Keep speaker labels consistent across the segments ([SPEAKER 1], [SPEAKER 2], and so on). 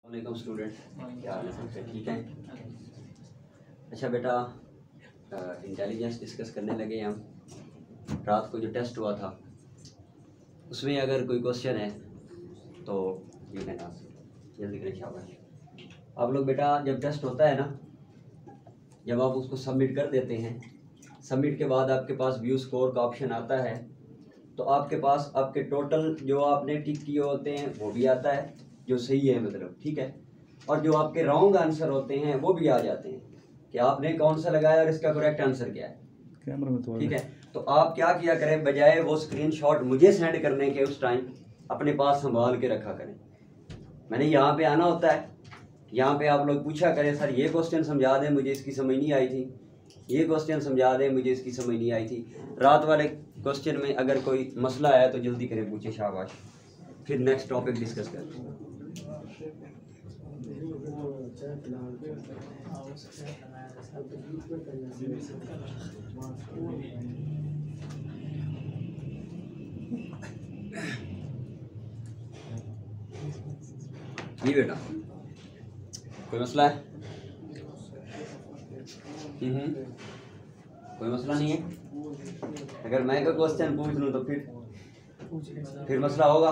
[SPEAKER 1] वालेकुम स्टूडेंट, क्या हाल है? सबसे ठीक है? अच्छा बेटा, इंटेलिजेंस डिस्कस करने लगे हम। रात को जो टेस्ट हुआ था उसमें अगर कोई क्वेश्चन है तो यू कैन आस्क, जल्दी करें। शाबाश। आप लोग बेटा, जब टेस्ट होता है ना, जब आप उसको सबमिट कर देते हैं, सबमिट के बाद आपके पास व्यू स्कोर का ऑप्शन आता है, तो आपके पास आपके टोटल जो आपने टिक किए होते हैं वो भी आता है, जो सही है मतलब, ठीक है। और जो आपके रॉन्ग आंसर होते हैं वो भी आ जाते हैं कि आपने कौन सा लगाया और इसका करेक्ट आंसर क्या है, ठीक है। तो आप क्या किया करें, बजाय वो स्क्रीनशॉट मुझे सेंड करने के उस टाइम अपने पास संभाल के रखा करें। मैंने यहाँ पे आना होता है, यहाँ पे आप लोग पूछा करें, सर ये क्वेश्चन समझा दें, मुझे इसकी समझ नहीं आई थी, ये क्वेश्चन समझा दें, मुझे इसकी समझ नहीं आई थी। रात वाले क्वेश्चन में अगर कोई मसला आया तो जल्दी करें, पूछे, शाबाश। फिर नेक्स्ट टॉपिक डिस्कस करते हैं। जी बेटा, कोई मसला है? कोई मसला नहीं है। अगर मैं कोई क्वेश्चन पूछ लूँ तो फिर मसला होगा।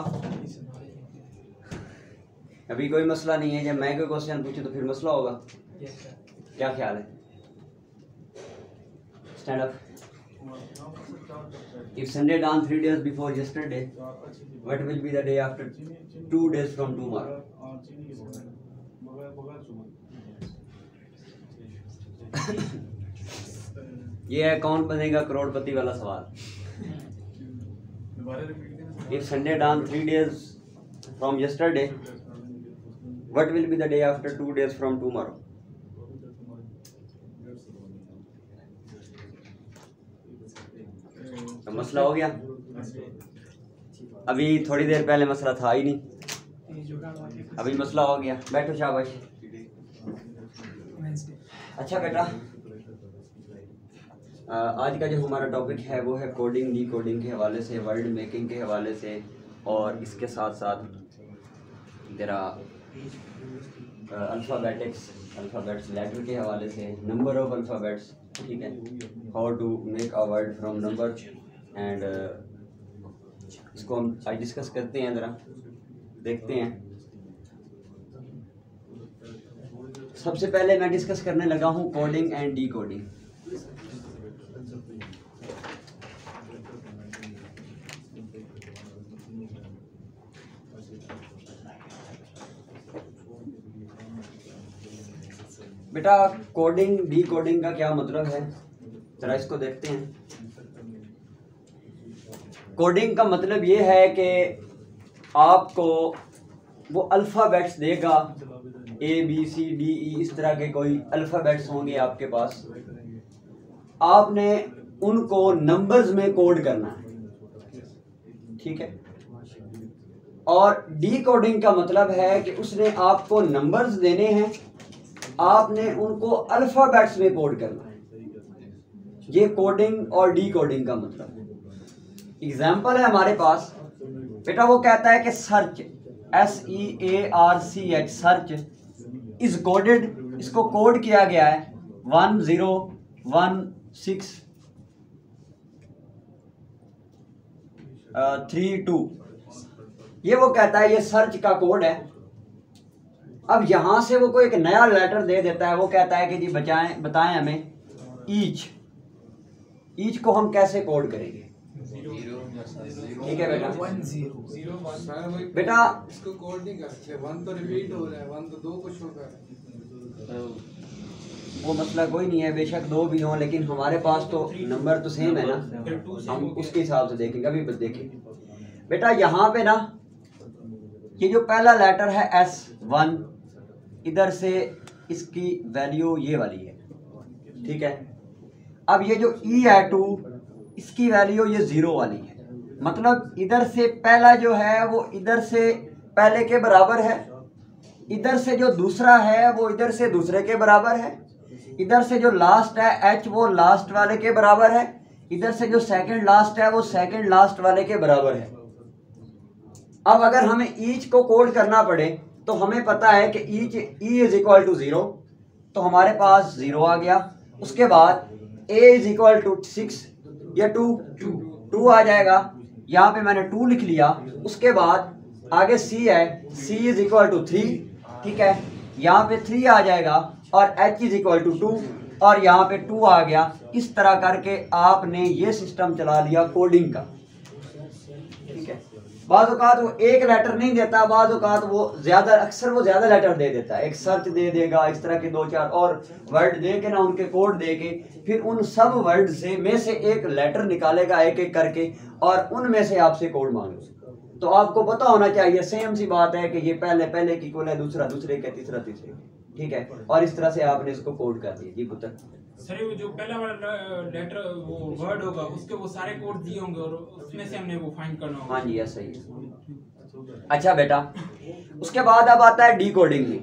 [SPEAKER 1] अभी कोई मसला नहीं है, जब मैं कोई क्वेश्चन पूछूं तो फिर मसला होगा। क्या ख्याल है? Stand up. If Sunday done 3 days before yesterday, what will be the day after 2 days from tomorrow? ये है कौन बनेगा करोड़पति वाला सवाल। If Sunday done 3 days from yesterday, what will be the day after 2 days from tomorrow? तो मसला हो गया। अभी थोड़ी देर पहले मसला था ही नहीं, अभी मसला हो गया। बैठो, शाबाश। अच्छा बेटा, आज का जो हमारा टॉपिक है वो है कोडिंग, डी कोडिंग के हवाले से, वर्ड मेकिंग के हवाले से, और इसके साथ साथ तेरा अल्फ़ाबेट्स लेटर के हवाले से, नंबर ऑफ अल्फ़ाबेट्स, ठीक है, how to make a word from number and इसको हम आज डिस्कस करते हैं। ज़रा देखते हैं। सबसे पहले मैं डिस्कस करने लगा हूँ कोडिंग एंड डी कोडिंग। बेटा, कोडिंग डी कोडिंग का क्या मतलब है, जरा इसको देखते हैं। कोडिंग का मतलब ये है कि आपको वो अल्फ़ाबेट्स देगा, ABCDE, इस तरह के कोई अल्फ़ाबेट्स होंगे आपके पास, आपने उनको नंबर्स में कोड करना है, ठीक है। और डी कोडिंग का मतलब है कि उसने आपको नंबर्स देने हैं, आपने उनको अल्फ़ाबेट्स में कोड करना है। ये कोडिंग और डी कोडिंग का मतलब है। एग्जाम्पल है हमारे पास बेटा, वो कहता है कि search, SEARCH, search is coded, इसको कोड किया गया है 101632। ये वो कहता है ये सर्च का कोड है। अब यहां से वो कोई एक नया लेटर दे देता है, वो कहता है कि जी बताएं हमें ईच को हम कैसे कोड करेंगे, ठीक है बेटा। बेटा
[SPEAKER 2] इसको कोड नहीं कर सकते, 1 तो रिपीट हो रहा है, 1 तो 2 को शो कर रहा है।
[SPEAKER 1] वो मसला कोई नहीं है, बेशक 2 भी हों, लेकिन हमारे पास तो नंबर तो सेम है ना, हम उसके हिसाब से देखेंगे। अभी देखें बेटा, यहाँ पे ना ये जो पहला लेटर है S1, इधर से इसकी वैल्यू ये वाली है, ठीक है। अब ये जो E है 2, इसकी वैल्यू ये 0 वाली है, मतलब इधर से पहला जो है वो इधर से पहले के बराबर है, इधर से जो दूसरा है वो इधर से दूसरे के बराबर है, इधर से जो लास्ट है H वो लास्ट वाले के बराबर है, इधर से जो सेकंड लास्ट है वो सेकंड लास्ट वाले के बराबर है। अब अगर हमें ईच को कोड करना पड़े तो हमें पता है कि ई इज इक्वल टू 0, तो हमारे पास 0 आ गया। उसके बाद ए इज इक्वल टू 6 या 2 आ जाएगा, यहाँ पे मैंने 2 लिख लिया। उसके बाद आगे सी है, सी इज इक्वल टू 3, ठीक है, यहाँ पे 3 आ जाएगा और एच इज इक्वल टू 2 और यहाँ पे 2 आ गया। इस तरह करके आपने ये सिस्टम चला लिया कोडिंग का, ठीक है। बाज़ औक़ात वो एक लेटर नहीं देता, बाज़ औक़ात वो अक्सर वो ज़्यादा लेटर दे देता है, एक सर्च दे देगा, इस तरह के 2-4 और वर्ड दे के ना, उनके कोड दे के, फिर उन सब वर्ड में से एक लेटर निकालेगा एक एक करके और उनमें से आपसे कोड मांगेगा। तो आपको पता होना चाहिए, सेम सी बात है कि ये पहले की इक्वल है, दूसरा दूसरे के, तीसरा तीसरे, ठीक है, और इस तरह से आपने इसको कोड कर दिया। जी पुत्र।
[SPEAKER 3] सर वो जो पहला वाला लेटर वो वर्ड होगा उसके वो सारे कोड दिए होंगे और उसमें से हमने वो फाइंड करना होगा।
[SPEAKER 1] हाँ जी, ऐसा ही है। अच्छा बेटा, उसके बाद अब आता है डी कोडिंग में।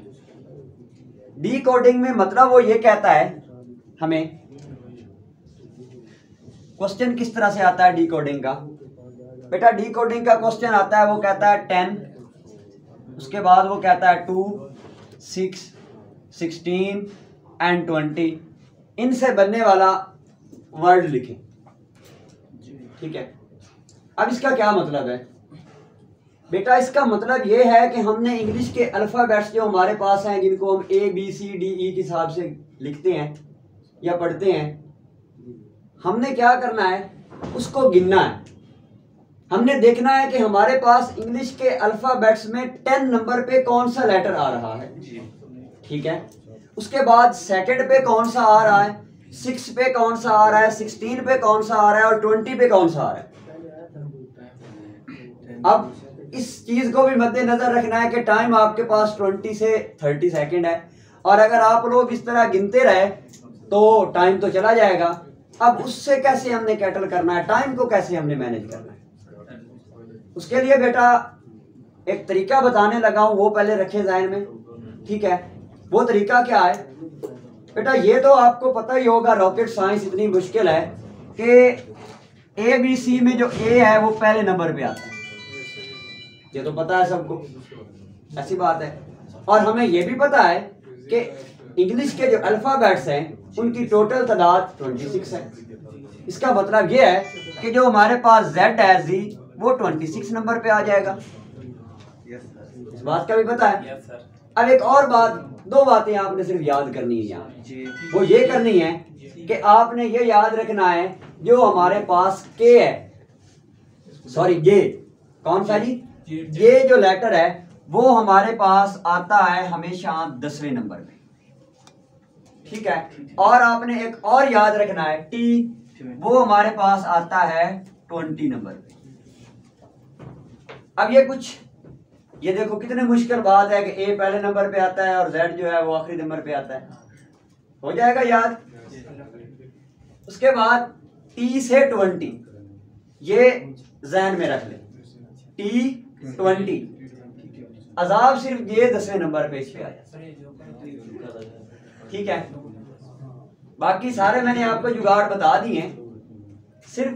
[SPEAKER 1] डी कोडिंग में मतलब वो ये कहता है हमें, क्वेश्चन किस तरह से आता है डी कोडिंग का। बेटा डी कोडिंग का क्वेश्चन आता है, वो कहता है 10, उसके बाद वो कहता है 2, 6, 16 एंड 20, इनसे बनने वाला वर्ड लिखें, ठीक है। अब इसका क्या मतलब है बेटा, इसका मतलब ये है कि हमने इंग्लिश के अल्फ़ाबेट्स जो हमारे पास हैं, जिनको हम ABCDE के हिसाब से लिखते हैं या पढ़ते हैं, हमने क्या करना है, उसको गिनना है। हमने देखना है कि हमारे पास इंग्लिश के अल्फ़ाबेट्स में 10 नंबर पे कौन सा लेटर आ रहा है, ठीक है। उसके बाद सेकंड पे कौन सा आ रहा है, 6 पे कौन सा आ रहा है, 16 पे कौन सा आ रहा है और 20 पे कौन सा आ रहा है। अब इस चीज को भी मद्देनजर रखना है कि टाइम आपके पास 20 से 30 सेकंड है, और अगर आप लोग इस तरह गिनते रहे तो टाइम तो चला जाएगा। अब उससे कैसे हमने कैटल करना है, टाइम को कैसे हमने मैनेज करना है, उसके लिए बेटा एक तरीका बताने लगा हूं, वो पहले रखे ज़हन में, ठीक है। वो तरीका क्या है बेटा, ये तो आपको पता ही होगा, रॉकेट साइंस इतनी मुश्किल है कि ABC में जो A है वो पहले नंबर पे आता है, ये तो पता है सबको, ऐसी बात है। और हमें ये भी पता है कि इंग्लिश के जो अल्फ़ाबेट्स हैं उनकी टोटल तादाद 26 है। इसका मतलब ये है कि जो हमारे पास Z है, Z, वो 26 नंबर पे आ जाएगा, इस बात का भी पता है। अब एक और बात, 2 बातें आपने सिर्फ याद करनी है यहाँ, वो ये करनी है कि आपने ये याद रखना है, जो हमारे पास K है, सॉरी J, कौन सा जी, ये जो लेटर है वो हमारे पास आता है हमेशा 10वें नंबर पे, ठीक है। और आपने एक और याद रखना है, T, वो हमारे पास आता है 20 नंबर पे। अब ये देखो कितने मुश्किल बात है कि A पहले नंबर पे आता है और Z जो है वो आखिरी नंबर पे आता है, हो जाएगा याद। उसके बाद T से 20, ये ज़हन में रख ले, T20, अजाब सिर्फ ये 10वें नंबर पे इस पे आ जाता है, ठीक है। बाकी सारे मैंने आपको जुगाड़ बता दिए हैं, सिर्फ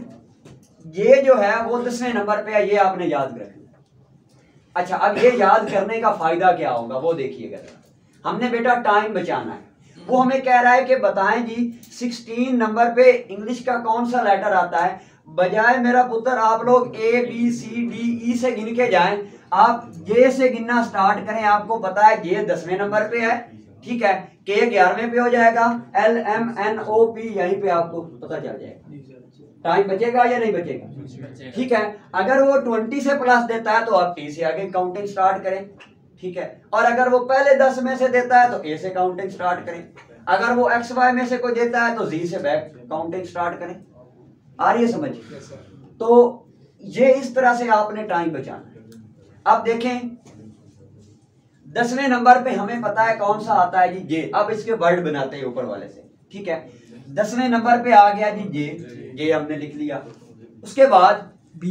[SPEAKER 1] ये जो है वो 10वें नंबर पे है, ये आपने याद रखना। अच्छा, अब ये याद करने का फायदा क्या होगा वो देखिएगा। हमने बेटा टाइम बचाना है, वो हमें कह रहा है कि बताएं जी 16 नंबर पे इंग्लिश का कौन सा लेटर आता है। बजाय मेरा पुत्र आप लोग ABCDE से गिन के जाएं, आप J से गिनना स्टार्ट करें। आपको पता है J 10वें नंबर पे है, ठीक है, K 11वें पे हो जाएगा, LMNOP यहीं पे आपको पता चल जाएगा। टाइम बचेगा या नहीं बचेगा, ठीक है। अगर वो 20 से प्लस देता है तो आप T से आगे काउंटिंग स्टार्ट करें, ठीक है। और अगर वो पहले 10 में से देता है तो A से काउंटिंग स्टार्ट करें। अगर वो XY में से कोई देता है तो Z से बैक काउंटिंग स्टार्ट करें। आ रही है समझ? तो ये इस तरह से आपने टाइम बचाना है। अब देखें 10वें नंबर पे हमें पता है कौन सा आता है जी J। अब इसके वर्ड बनाते हैं ऊपर वाले से, ठीक है। 10वें नंबर पे आ गया जी J हमने लिख लिया। उसके बाद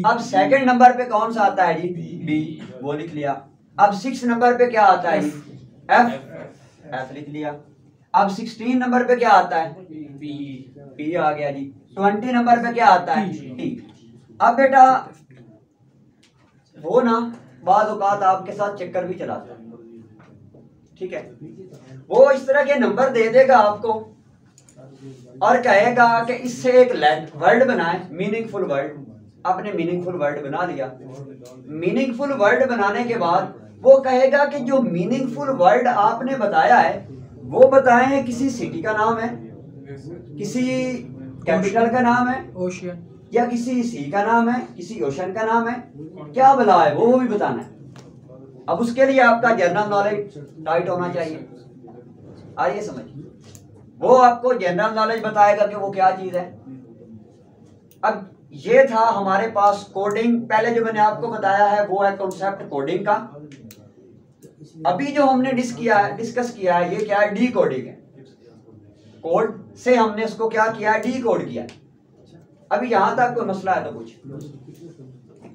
[SPEAKER 1] अब सेकंड नंबर पे कौन सा आता है जी B, वो लिख लिया। अब 6 नंबर पे क्या आता है जी F लिख लिया। अब 16 नंबर पे क्या आता है P आ गया जी। 20 नंबर पे क्या आता है T। अब बेटा वो ना बाज़ औक़ात आपके साथ चक्कर भी चलाता है, ठीक है। वो इस तरह के नंबर दे देगा आपको और कहेगा कि इससे एक वर्ड बनाए, मीनिंगफुल वर्ड। आपने मीनिंगफुल वर्ड बना लिया। मीनिंगफुल वर्ड बनाने के बाद वो कहेगा कि जो मीनिंगफुल वर्ड आपने बताया है वो बताएं किसी सिटी का नाम है, किसी कैपिटल का नाम है,
[SPEAKER 4] ओशियन,
[SPEAKER 1] या किसी सी का नाम है, किसी ओशन का नाम है, क्या बला है वो भी बताना है। अब उसके लिए आपका जनरल नॉलेज टाइट होना चाहिए। आइए समझ, वो आपको जनरल नॉलेज बताएगा कि वो क्या चीज है। अब ये था हमारे पास कोडिंग। पहले जो मैंने आपको बताया है वो है कॉन्सेप्ट कोडिंग का। अभी जो हमने डिस्कस किया है ये क्या है, डी कोडिंग है। कोड से हमने उसको क्या किया है, डी कोड किया। अभी यहां तक कोई मसला है तो कुछ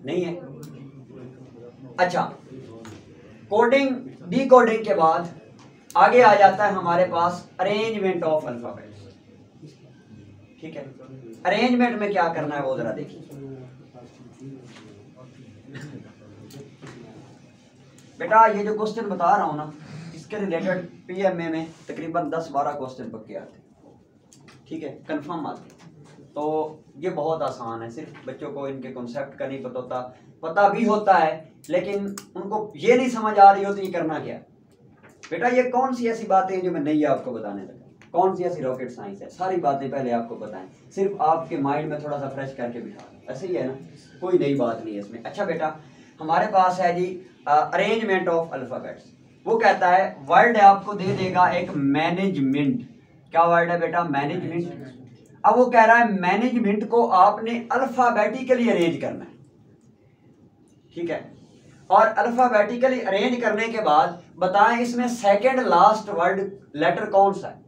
[SPEAKER 1] नहीं है। अच्छा, कोडिंग डी कोडिंग के बाद आगे आ जाता है हमारे पास अरेंजमेंट ऑफ अल्फाबेट्स। ठीक है, अरेंजमेंट में क्या करना है वो जरा देखिए। बेटा ये जो क्वेश्चन बता रहा हूं ना, इसके रिलेटेड पीएमए में तकरीबन 10-12 क्वेश्चन पक्के आते हैं। ठीक है, कंफर्म आते हैं। तो ये बहुत आसान है, सिर्फ बच्चों को इनके कॉन्सेप्ट का नहीं पता होता, पता भी होता है लेकिन उनको ये नहीं समझ आ रही होती ये करना क्या है। बेटा ये कौन सी ऐसी बातें हैं जो मैं नहीं आपको बताने लगा, कौन सी ऐसी रॉकेट साइंस है, सारी बातें पहले आपको बताएं, सिर्फ आपके माइंड में थोड़ा सा फ्रेश करके बिठा। ऐसे ही है ना, कोई नई बात नहीं है इसमें। अच्छा बेटा, हमारे पास है जी अरेंजमेंट ऑफ अल्फाबेट्स। वो कहता है वर्ड आपको दे देगा एक मैनेजमेंट। क्या वर्ड है बेटा, मैनेजमेंट। अब वो कह रहा है मैनेजमेंट को आपने अल्फाबेटिकली अरेंज करना है। ठीक है, और अल्फाबेटिकली अरेंज करने के बाद बताएं इसमें सेकंड लास्ट वर्ड लेटर कौन सा है।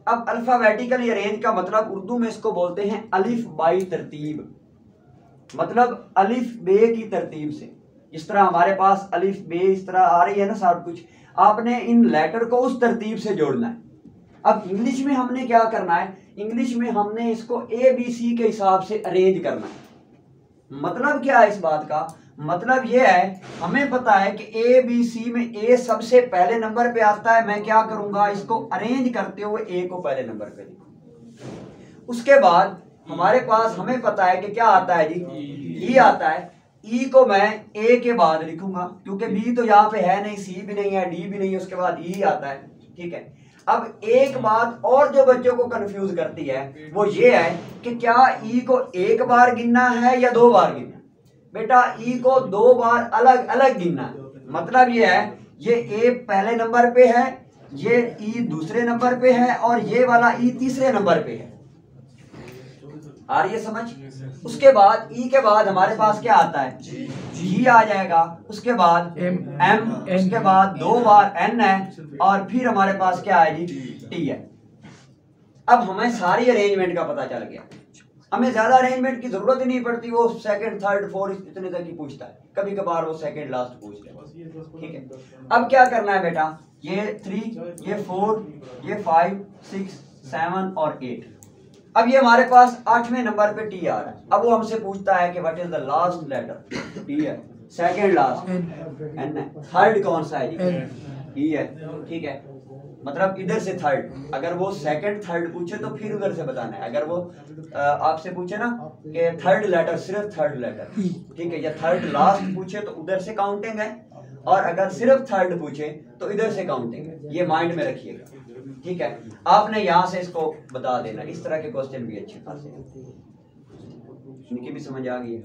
[SPEAKER 1] अब अल्फाबेटिकली अरेंज का मतलब उर्दू में इसको बोलते हैं अलिफ बाई तरतीब, मतलब अलिफ बे की तरतीब से। इस तरह हमारे पास अलिफ बे इस तरह आ रही है ना सब कुछ, आपने इन लेटर को उस तरतीब से जोड़ना है। अब इंग्लिश में हमने क्या करना है, इंग्लिश में हमने इसको ABC के हिसाब से अरेंज करना है। मतलब क्या है इस बात का, मतलब यह है हमें पता है कि ABC में A सबसे पहले नंबर पे आता है। मैं क्या करूंगा, इसको अरेंज करते हुए A को पहले नंबर पे लिखूंगा। उसके बाद हमारे पास हमें पता है कि क्या आता है जी, E आता है। E को मैं A के बाद लिखूंगा क्योंकि B तो यहाँ पे है नहीं, C भी नहीं है, D भी नहीं है, उसके बाद E आता है। ठीक है, अब एक बात और जो बच्चों को कंफ्यूज करती है वो ये है कि क्या E को एक बार गिनना है या 2 बार गिनना है। बेटा E को 2 बार अलग अलग गिनना है। मतलब ये है ये A पहले नंबर पे है, ये E दूसरे नंबर पे है और ये वाला E तीसरे नंबर पे है। आ रही है समझ। उसके बाद E के बाद हमारे पास क्या आता है, G आ जाएगा, उसके बाद M, उसके बाद 2 बार N है और फिर हमारे पास क्या है जी, T है। अब हमें सारी अरेंजमेंट का पता चल गया, हमें ज्यादा अरेंजमेंट की जरूरत ही नहीं पड़ती। वो सेकंड थर्ड फोर्थ इतने तक ही पूछता है, कभी कभार वो सेकंड लास्ट पूछ ले। ठीक है, अब क्या करना है बेटा, ये 3, ये 4, ये 5, 6, 7 और 8। अब ये हमारे पास 8वें नंबर पे T आ रहा है। अब वो हमसे पूछता है कि what is the last letter, T है। सेकंड लास्ट N है। थर्ड कौन सा है जी, E है। ठीक है, मतलब इधर से थर्ड। अगर वो सेकंड थर्ड पूछे तो फिर उधर से बताना है। अगर वो आपसे पूछे ना कि थर्ड लेटर, सिर्फ थर्ड लेटर, ठीक है, या थर्ड लास्ट पूछे तो उधर से काउंटिंग है, और अगर सिर्फ थर्ड पूछे तो इधर से काउंटिंग है। ये माइंड में रखिएगा। ठीक है, आपने यहां से इसको बता देना। इस तरह के क्वेश्चन भी अच्छे खासे हैं, इनकी भी समझ आ गई है।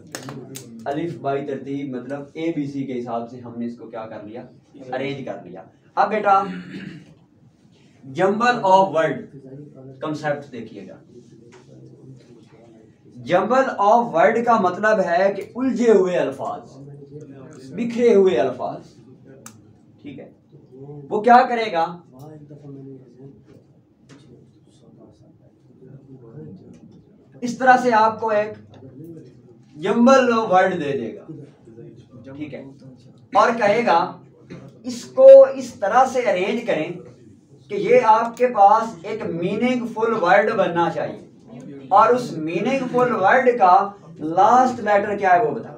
[SPEAKER 1] अलिफ बाई तरतीब मतलब ABC के हिसाब से हमने इसको क्या कर लिया, अरेंज कर लिया। अब बेटा जंबल ऑफ वर्ड कंसेप्ट देखिएगा। जंबल ऑफ वर्ड का मतलब है कि उलझे हुए अल्फाज, बिखरे हुए अल्फाज। ठीक है, वो क्या करेगा, इस तरह से आपको एक जंबल वर्ड दे देगा। ठीक है, और कहेगा इसको इस तरह से अरेंज करें कि ये आपके पास एक मीनिंगफुल वर्ड बनना चाहिए, और उस मीनिंगफुल वर्ड का लास्ट लेटर क्या है वो बता।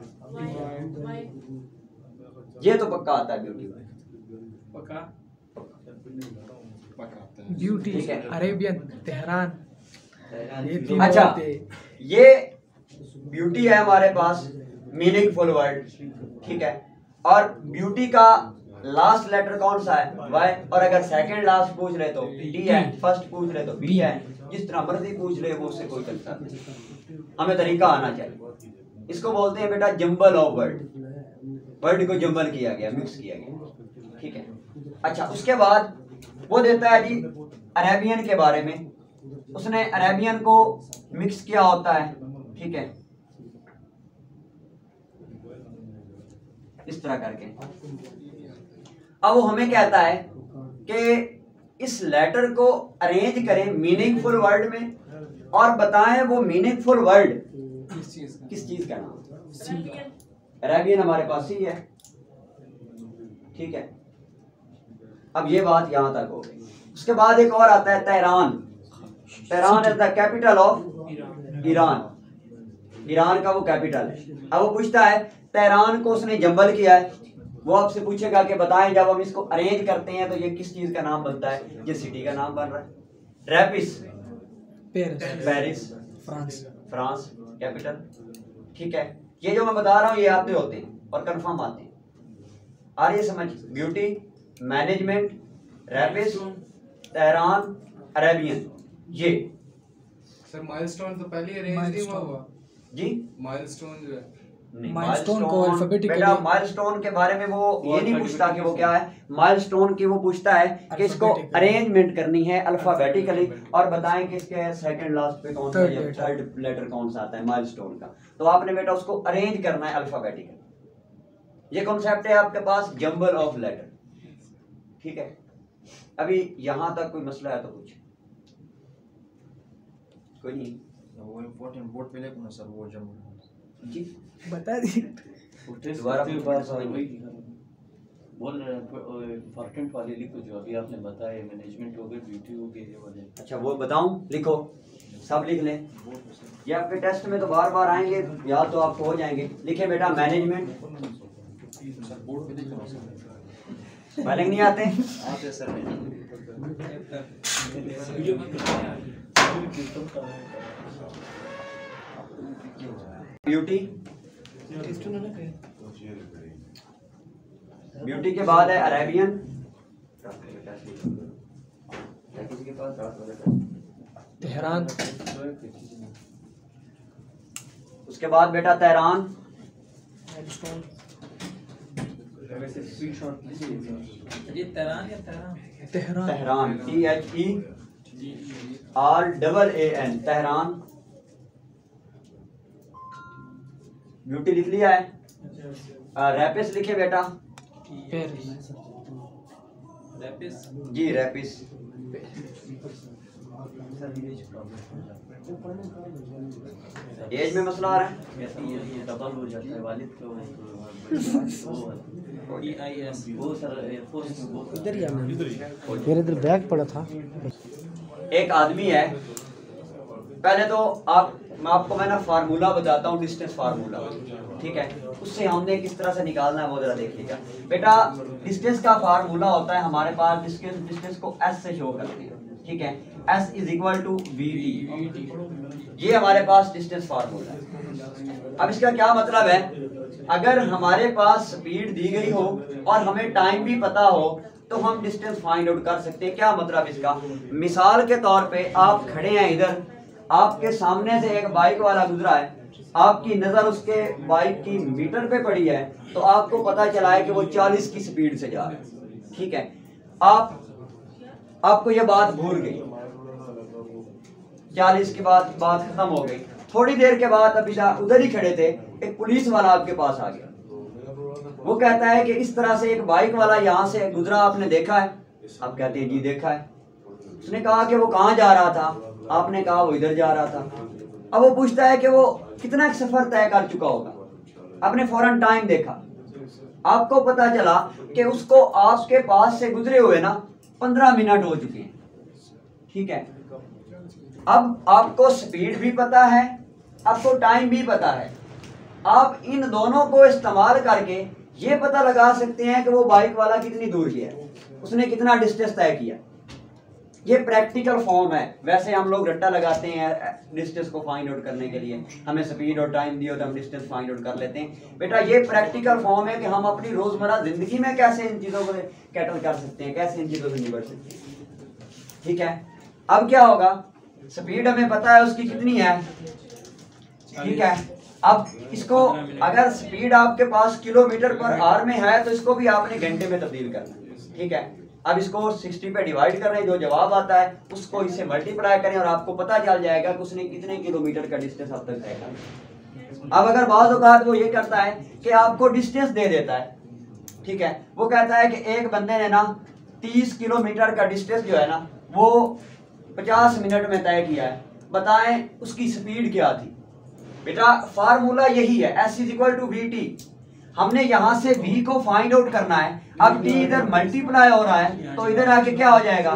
[SPEAKER 1] ये तो पक्का आता है ब्यूटी,
[SPEAKER 3] पक्का
[SPEAKER 4] ब्यूटी,
[SPEAKER 1] ठीक है।
[SPEAKER 4] अरेबियन, तेहरान, ये तीन
[SPEAKER 1] अच्छा,
[SPEAKER 4] होते।
[SPEAKER 1] ये ब्यूटी है हमारे पास, मीनिंगफुल वर्ड, ठीक है। और ब्यूटी का लास्ट लेटर कौन सा है? वाई। और अगर सेकंड लास्ट पूछ रहे तो टी है, फर्स्ट पूछ रहे तो बी है। जिस तरह मर्जी पूछ रहे वो उससे कोई चलता नहीं, हमें तरीका आना चाहिए। इसको बोलते हैं बेटा जंबल ऑफ वर्ड, वर्ड को जंबल किया गया, मिक्स किया गया, ठीक है। अच्छा, उसके बाद वो देता है जी अरेबियन के बारे में, उसने अरेबियन को मिक्स किया होता है, ठीक है, इस तरह करके। अब वो हमें कहता है कि इस लेटर को अरेंज करें मीनिंगफुल वर्ड में और बताएं वो मीनिंगफुल वर्ड किस चीज का नाम। अरेबियन हमारे पास ही है, ठीक है। अब ये बात यहां तक हो गई। उसके बाद एक और आता है Tehran. Tehran is the capital of Iran, Iran का वो कैपिटल है। अब वो पूछता है तेहरान को उसने जंबल किया है, वो आपसे पूछेगा कि बताएं जब हम इसको अरेंज करते हैं तो ये किस चीज का नाम बनता है? ये सिटी का नाम बन रहा है। रैपिस पेरिस,
[SPEAKER 4] फ्रांस,
[SPEAKER 1] फ्रांस कैपिटल, ठीक है। ये जो मैं बता रहा हूँ ये आते होते हैं और कंफर्म आते हैं, आ रही है समझ? ब्यूटी, मैनेजमेंट, रैपिस, तेहरान, अरेबियन, ये
[SPEAKER 2] सर माइलस्टोन तो पहले अरेंज नहीं हुआ
[SPEAKER 1] जी।
[SPEAKER 2] माइलस्टोन जो है
[SPEAKER 4] माइलस्टोन को अल्फाबेटिकली,
[SPEAKER 1] बेटा माइलस्टोन के बारे में वो ये नहीं पूछता कि वो क्या है माइलस्टोन की, वो पूछता है कि इसको अरेंजमेंट करनी है अल्फाबेटिकली और बताएं कि इसके सेकंड लास्ट पे कौन सा या थर्ड लेटर कौन सा आता है माइलस्टोन का। तो आपने बेटा उसको अरेंज करना है अल्फाबेटिकली। ये कॉन्सेप्ट है आपके पास जंबल ऑफ लेटर, ठीक है। अभी यहां तक कोई मसला है तो कुछ कोई नहीं?
[SPEAKER 5] वो इम्पोर्टेंट बोर्ड पे लिखो ना सर, वो जंबल
[SPEAKER 1] जी
[SPEAKER 4] बता दी।
[SPEAKER 1] दोबारा
[SPEAKER 6] बोल रहे इम्पोर्टेंट वाले लिखो जो अभी आपने बताया, मैनेजमेंट हो गई, ब्यूटी हो गई, ये वाले।
[SPEAKER 1] अच्छा वो बताऊं? लिखो, सब लिख लें। ये आपके टेस्ट में तो बार बार आएंगे, याद तो आपको हो जाएंगे। लिखे बेटा मैनेजमेंट,
[SPEAKER 5] सर बोर्ड पे लिखो ना सर।
[SPEAKER 1] स्पेलिंग नहीं आते?
[SPEAKER 5] आते सर
[SPEAKER 3] वीडियो बंद कर
[SPEAKER 1] ब्यूटी, ब्यूटी के बाद है अरेबियन,
[SPEAKER 4] तेहरान,
[SPEAKER 1] उसके बाद बेटा तेहरान,
[SPEAKER 3] ये तेहरान या Tehran?
[SPEAKER 4] Tehran,
[SPEAKER 1] Tehran, THERAAN, Tehran. Beauty लिख लिया है। रैपिस लिखे बेटा।
[SPEAKER 4] पेरिस,
[SPEAKER 3] रैपिस,
[SPEAKER 1] जी रैपिस। एज में मसला आ रहा है,
[SPEAKER 6] ये डबल हो जाता है वालिद को वो सर एयरफोर्स में वो
[SPEAKER 4] इधर ही आना, मेरे इधर बैग पड़ा था।
[SPEAKER 1] एक आदमी है, पहले तो मैं ना फार्मूला बताता हूँ, डिस्टेंस फार्मूला, ठीक है। उससे हमने किस तरह से निकालना है वो जरा देखिएगा बेटा। डिस्टेंस का फार्मूला होता है हमारे पास, डिस्टेंस को एस से शो करते हैं, ठीक है। S is equal to V T, ये हमारे पास डिस्टेंस फार्मूला है। अब इसका क्या मतलब है? अगर हमारे पास स्पीड दी गई हो और हमें टाइम भी पता हो तो हम डिस्टेंस फाइंड आउट कर सकते हैं। क्या मतलब इसका? मिसाल के तौर पे आप खड़े हैं इधर, आपके सामने से एक बाइक वाला गुजरा है, आपकी नजर उसके बाइक की मीटर पे पड़ी है, तो आपको पता चला है कि वो 40 की स्पीड से जा रहा है, ठीक है। आपको ये बात भूल गई, 40 के बाद बात खत्म हो गई। थोड़ी देर के बाद अभी उधर ही खड़े थे, एक पुलिस वाला आपके पास आ गया, वो कहता है कि इस तरह से एक बाइक वाला यहाँ से गुजरा, आपने देखा है? आप कहते हैं जी देखा है। उसने कहा कि वो कहाँ जा रहा था? आपने कहा वो इधर जा रहा था। अब वो पूछता है कि वो कितना सफर तय कर चुका होगा? आपने फौरन टाइम देखा, आपको पता चला कि उसको आपके पास से गुजरे हुए ना 15 मिनट हो चुके हैं, ठीक है। अब आपको स्पीड भी पता है, आपको टाइम भी पता है। आप इन दोनों को इस्तेमाल करके ये पता लगा सकते हैं कि वो बाइक वाला कितनी दूर गया है। उसने कितना डिस्टेंस तय किया। ये प्रैक्टिकल फॉर्म है। वैसे हम लोग रट्टा लगाते हैं डिस्टेंस को फाइंड आउट करने के लिए, हमें स्पीड और टाइम दियो तो हम डिस्टेंस फाइंड आउट कर लेते हैं। बेटा ये प्रैक्टिकल फॉर्म है कि हम अपनी रोजमर्रा जिंदगी में कैसे इन चीजों को कैटल कर सकते हैं, कैसे इन चीजों से निपट सकते हैं। ठीक है, अब क्या होगा, स्पीड हमें पता है उसकी कितनी है। ठीक है, अब इसको अगर स्पीड आपके पास किलोमीटर पर आवर में है तो इसको भी आपने घंटे में तब्दील करना है। ठीक है, अब इसको 60 पे डिवाइड कर रहे हैं, जो जवाब आता है उसको इससे मल्टीप्लाई करें और आपको पता चल जाएगा कि उसने कितने किलोमीटर का डिस्टेंस अब तक तय किया। अब अगर बाज़ औक़ात वो ये करता है कि आपको डिस्टेंस दे देता है, ठीक है, वो कहता है कि एक बंदे ने ना 30 किलोमीटर का डिस्टेंस जो है ना वो 50 मिनट में तय किया है, बताएं उसकी स्पीड क्या थी। बेटा फार्मूला यही है, S=VT। हमने यहाँ से v को फाइंड आउट करना है। अब t इधर मल्टीप्लाई हो रहा है तो इधर आके क्या हो जाएगा,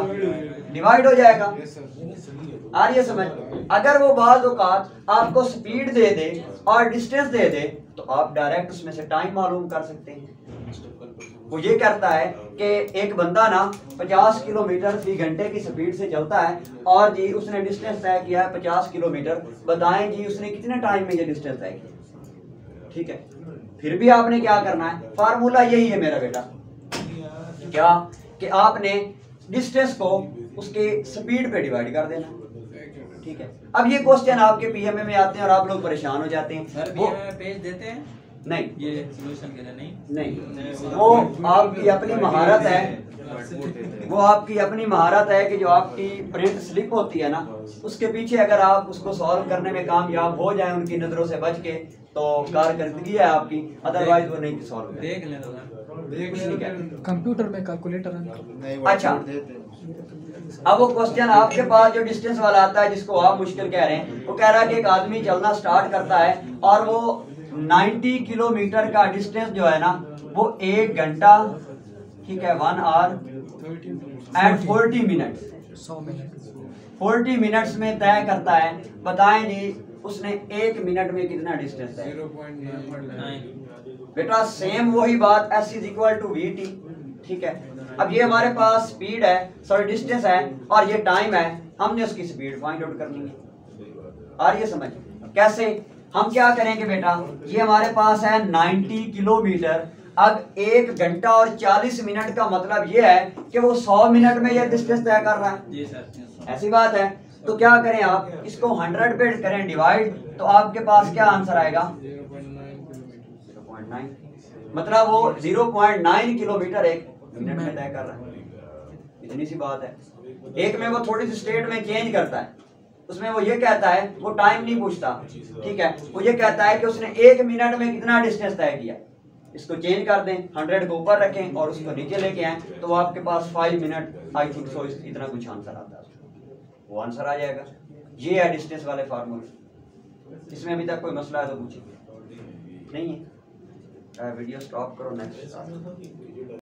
[SPEAKER 1] डिवाइड हो जाएगा। आ रही है समझ। अगर वो बाज़ औक़ात आपको स्पीड दे दे और डिस्टेंस दे दे तो आप डायरेक्ट उसमें से टाइम मालूम कर सकते हैं। वो ये करता है कि एक बंदा ना 50 किलोमीटर फी घंटे की स्पीड से चलता है और जी उसने डिस्टेंस तय किया है 50 किलोमीटर, बताएं जी उसने कितने टाइम में ये डिस्टेंस तय किया। ठीक है, फिर भी आपने क्या करना है, फार्मूला यही है मेरा बेटा, क्या कि आपने डिस्टेंस को उसके स्पीड पे डिवाइड कर देना। ठीक है, अब ये क्वेश्चन आपके पीएमए में आते हैं और आप लोग परेशान हो जाते हैं।
[SPEAKER 3] सर
[SPEAKER 1] वो
[SPEAKER 3] पेज देते हैं
[SPEAKER 1] नहीं,
[SPEAKER 3] ये सॉल्यूशन के लिए
[SPEAKER 1] नहीं, वो आपकी अपनी महारत है, वो आपकी अपनी महारत है कि जो आपकी प्रिंट स्लिप होती है ना उसके पीछे अगर आप उसको सॉल्व करने में कामयाब हो जाए उनकी नजरों से बच के तो कारकर्दगी है आपकी, अदरवाइज वो नहीं सॉल्व करें।
[SPEAKER 3] देख लें तो
[SPEAKER 4] कंप्यूटर में कैलकुलेटर
[SPEAKER 5] नहीं,
[SPEAKER 1] अच्छा, अब वो क्वेश्चन आपके पास जो डिस्टेंस वाला आता है जिसको आप मुश्किल कह रहे हैं, वो कह रहा है कि एक आदमी चलना स्टार्ट करता है और वो 90 किलोमीटर का डिस्टेंस जो है ना वो 1 घंटा, ठीक है, 1 our and 40 minutes
[SPEAKER 4] 100 minute
[SPEAKER 1] 40 minutes में तय करता है। बताएं जी उसने 1 मिनट में कितना डिस्टेंस तय।
[SPEAKER 2] 0.9
[SPEAKER 1] बेटा सेम वही बात, S=VT। ठीक है, अब ये हमारे पास स्पीड है, सॉरी डिस्टेंस है और ये टाइम है, हमने उसकी स्पीड फाइंड आउट करनी है। आ रही है समझ। कैसे, हम क्या करेंगे बेटा, ये हमारे पास है 90 किलोमीटर। अब 1 घंटा और 40 मिनट का मतलब ये है कि वो 100 मिनट में ये डिस्टेंस तय कर रहा है।
[SPEAKER 3] जी सर,
[SPEAKER 1] ऐसी बात है। तो क्या करें, आप इसको 100 पे करें डिवाइड तो आपके पास क्या आंसर आएगा, 0.9, मतलब वो 0.9 किलोमीटर 1 मिनट में तय कर रहा है। इतनी सी बात है। एक में वो थोड़ी सी स्टेट में चेंज करता है, उसमें वो ये कहता है, वो टाइम नहीं पूछता, ठीक है, वो ये कहता है कि उसने 1 मिनट में कितना डिस्टेंस तय किया। इसको चेंज कर दें, 100 को ऊपर रखें और उसको नीचे लेके आए तो आपके पास 5 मिनट आई थिंक सो इतना कुछ आंसर आता है, वो आंसर आ जाएगा। ये है डिस्टेंस वाले फार्मूले। इसमें अभी तक कोई मसला है तो पूछिए। नहीं है, वीडियो स्टॉप करो, नेक्स्ट।